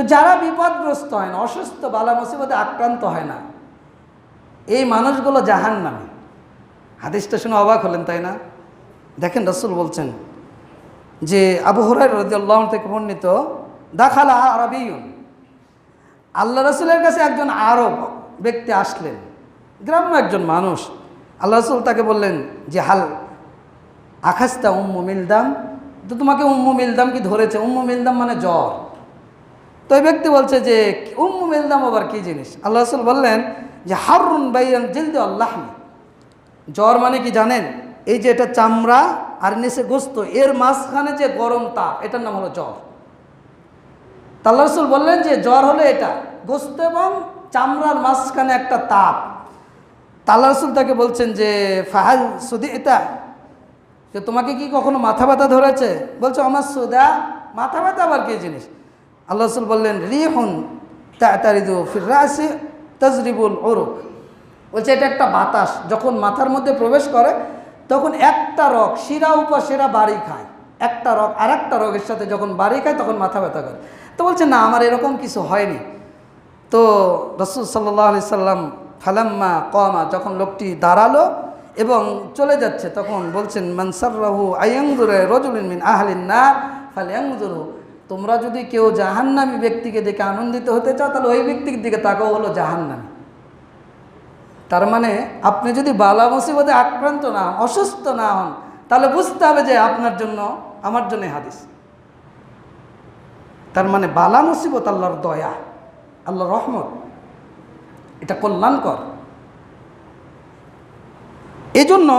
তো যারা বিপদগ্রস্ত হয় না, অসুস্থ বালা মুসিবতে আক্রান্ত হয় না, এই মানুষগুলো জাহান্নামী। হাদিসটা শুনে অবাক হলেন, তাই না? দেখেন রাসূল বলছেন যে আবু হুরায়রা রাদিয়াল্লাহু আনহু থেকে বর্ণিত, দাখালা আরাবিয়ুন, আল্লাহ রাসূলের কাছে একজন আরব ব্যক্তি আসলেন, গ্রাম্য একজন মানুষ। আল্লাহ রাসূল তাকে বললেন যে হাল আখাস্তা উম্মু মিলদাম, তো তোমাকে উম্মু মিলদাম কি ধরেছে? উম্মু মিলদাম মানে জ্বর। তো ওই ব্যক্তি বলছে যে উম্মু মিলদাম আবার কি জিনিস? আল্লাহ রাসূল বললেন যে হারুন বাইয়ান জিলদি আল্লাহমি, জ্বর মানে কি জানেন? এই যে এটা চামড়া আর নিচে গোস্ত, এর মাঝখানে যে গরম তাপ, এটার নাম হলো জ্বর। তা আল্লাহ রাসূল বললেন যে জ্বর হলো এটা, গোস্ত এবং চামড়ার মাঝখানে একটা তাপ। তা আল্লাহ রাসূল তাকে বলছেন যে ফাহাল সুদি এটা, যে তোমাকে কি কখনো মাথা ব্যথা ধরেছে? বলছো আমার সুদা, মাথা ব্যথা আবার কি জিনিস? আল্লাহ রাসূল বললেন রিহুন তাতারিদু ফির রাসি তাজরিবুল উরুক, বলছে এটা একটা বাতাস যখন মাথার মধ্যে প্রবেশ করে তখন একটা রগ শিরা উপশিরা বাড়ি খায়, একটা রগ আর একটা রগের সাথে যখন বাড়ি খায় তখন মাথা ব্যথা করে। তো বলছে না, আমার এরকম কিছু হয়নি। তো রাসূল সাল্লাল্লাহু আলাইহি সাল্লাম ফালাম্মা কামা, যখন লোকটি দাঁড়ালো এবং চলে যাচ্ছে, তখন বলছেন মান সাররাহু আয়ানজুরা রাজুলুন মিন আহলিন নার ফালয়ানজুরু, তোমরা যদি কেউ জাহান্নামী ব্যক্তিকে দেখে আনন্দিত হতে চাও তাহলে ওই ব্যক্তির দিকে তাকাও, হলো জাহান্নামী। তার মানে আপনি যদি বালা মুসিবতে আক্রান্ত না হন, অসুস্থ না হন, তাহলে বুঝতে হবে যে আপনার জন্য আমার জন্য হাদিস। তার মানে বালা মুসিবত আল্লাহর দয়া, আল্লাহর রহমত, এটা কল্যাণকর। এজন্য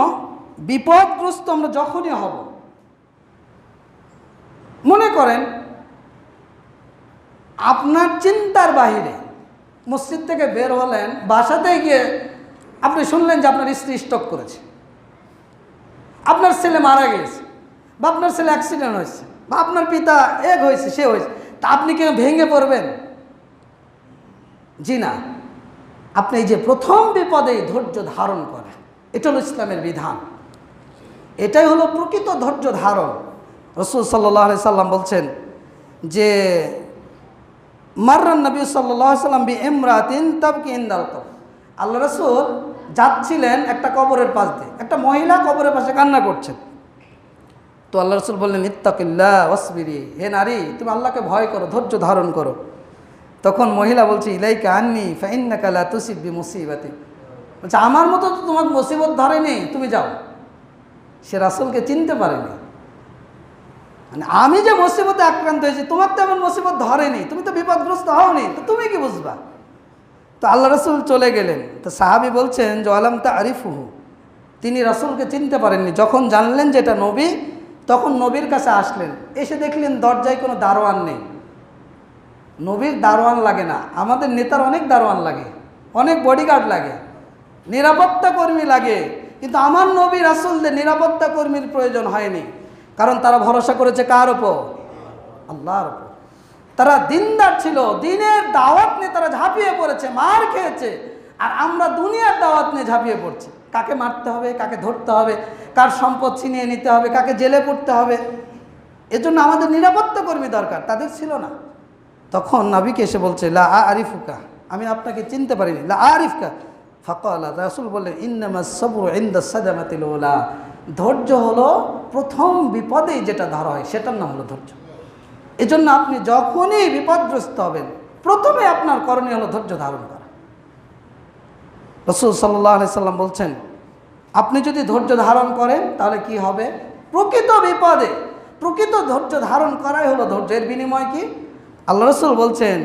বিপদগ্রস্ত আমরা যখনই হব, মনে করেন আপনার চিন্তার বাহিরে মসজিদ থেকে বের হলেন, বাসাতে গিয়ে আপনি শুনলেন যে আপনার স্ত্রী স্ট্রোক করেছে, আপনার ছেলে মারা গিয়েছে, বা আপনার ছেলে অ্যাক্সিডেন্ট হয়েছে, বা আপনার পিতা এক হয়েছে, সে হয়েছে, তা আপনি কি ভেঙে পড়বেন? জি না। আপনি এই যে প্রথম বিপদে ধৈর্য ধারণ করেন, এটা হলো ইসলামের বিধান, এটাই হলো প্রকৃত ধৈর্য ধারণ। রাসূল সাল্লাল্লাহু আলাইহি সাল্লাম বলছেন যে মাররান নবী সাল্লাল্লাহু আলাইহি সাল্লাম বি ইমরাতিন তাবকি ইনদাল কবর, আল্লাহ রাসূল যাচ্ছিলেন একটা কবরের পাশ দিয়ে, একটা মহিলা কবরের পাশে কান্না করছেন। তো আল্লাহ রাসূল বললেন ইত্তাকিল্লাহ ওয়াসবিরি, হে নারী তুমি আল্লাহকে ভয় করো, ধৈর্য ধারণ করো। তখন মহিলা বলছে ইলাইকা আন্নি ফাইন্নাকা লা তুসিব বিমুসিবাতি, বলছে আমার মতো তো তোমার মুসিবত ধরেনি, তুমি যাও। সে রাসূলকে চিনতে পারেনি, মানে আমি যে মুসিবতে আক্রান্ত হয়েছি, তোমার তো এমন মুসিবত ধরেনি, তুমি তো বিপদগ্রস্ত হওনি, তো তুমি কি বুঝবা? তো আল্লাহ রাসূল চলে গেলেন। তো সাহাবী বলছেন যে আলাম তারিফুহু, তিনি রাসূলকে চিনতে পারেননি। যখন জানলেন যে এটা নবী, তখন নবীর কাছে আসলেন, এসে দেখলেন দরজায় কোনো দারোয়ান নেই। নবীর দারোয়ান লাগে না, আমাদের নেতার অনেক দারোয়ান লাগে, অনেক বডিগার্ড লাগে, নিরাপত্তা কর্মী লাগে, কিন্তু আমার নবী রাসূলদের নিরাপত্তা কর্মীর প্রয়োজন হয়নি, কারণ তারা ভরসা করেছে কার উপর? আল্লাহর উপর। তারা দিনদার ছিল, দিনের দাওয়াত নিয়ে তারা ঝাঁপিয়ে পড়েছে, মার খেয়েছে। আর আমরা দুনিয়ার দাওয়াত নিয়ে ঝাঁপিয়ে পড়ছি, কাকে মারতে হবে, কাকে ধরতে হবে, কার সম্পদ ছিনিয়ে নিতে হবে, কাকে জেলে পড়তে হবে। এজন্য আমাদের নিরাপত্তা কর্মী দরকার, তাদের ছিল না। তখন নবীকে এসে বলছে লা আরিফুকা, আমি আপনাকে চিনতে পারিনি। লা আরিফকা ফাকালা, রাসূল বললেন ইন্নামাস সাবরু ইনদা সাদামাতিল উলা, ধৈর্য হলো প্রথম বিপদেই যেটা ধরা হয় সেটার নাম হলো ধৈর্য। এজন্য আপনি যখনই বিপদগ্রস্ত হবেন, প্রথমে আপনার করণীয় হলো ধৈর্য ধারণ করা। রাসূল সাল্লাল্লাহু আলাইহি সাল্লাম বলছেন আপনি যদি ধৈর্য ধারণ করেন তাহলে কি হবে? প্রকৃত বিপদে প্রকৃত ধৈর্য ধারণ করাই হলো ধৈর্য। এর বিনিময় কি? আল্লাহ রাসূল বলছেন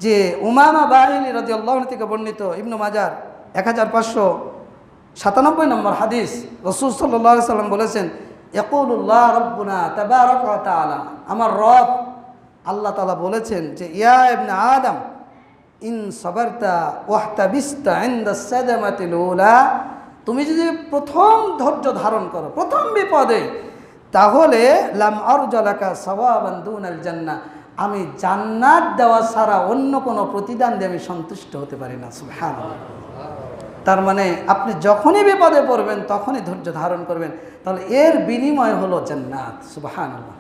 যে উমামা বাহিনী রাদিয়াল্লাহু আনহু থেকে বর্ণিত, ইবনে মাজাহ 1597 নম্বর হাদিস, রাসূল সাল্লাল্লাহু আলাইহি সাল্লাম বলেছেন ইয়াকুলুল্লাহ রাব্বুনা তাবারাকা ওয়া তাআলা, আমার রব আল্লাহ তাআলা বলেছেন যে ইয়া ইবনে আদম ইন সাবারতা ওয়াহতাবিসতা ইনদা সাদামাতিল উলা, তুমি যদি প্রথম ধৈর্য ধারণ করো প্রথম বিপদে, তাহলে লাম আরজালাকা সাওয়াবান দুনাল জান্নাহ, আমি জান্নাত দেওয়া ছাড়া অন্য কোনো প্রতিদান দিয়ে আমি সন্তুষ্ট হতে পারি না। সুবহানাল্লাহ। তার মানে আপনি যখনই বিপদে পড়বেন তখনই ধৈর্য ধারণ করবেন, তাহলে এর বিনিময় হলো জান্নাত। সুবহানাল্লাহ।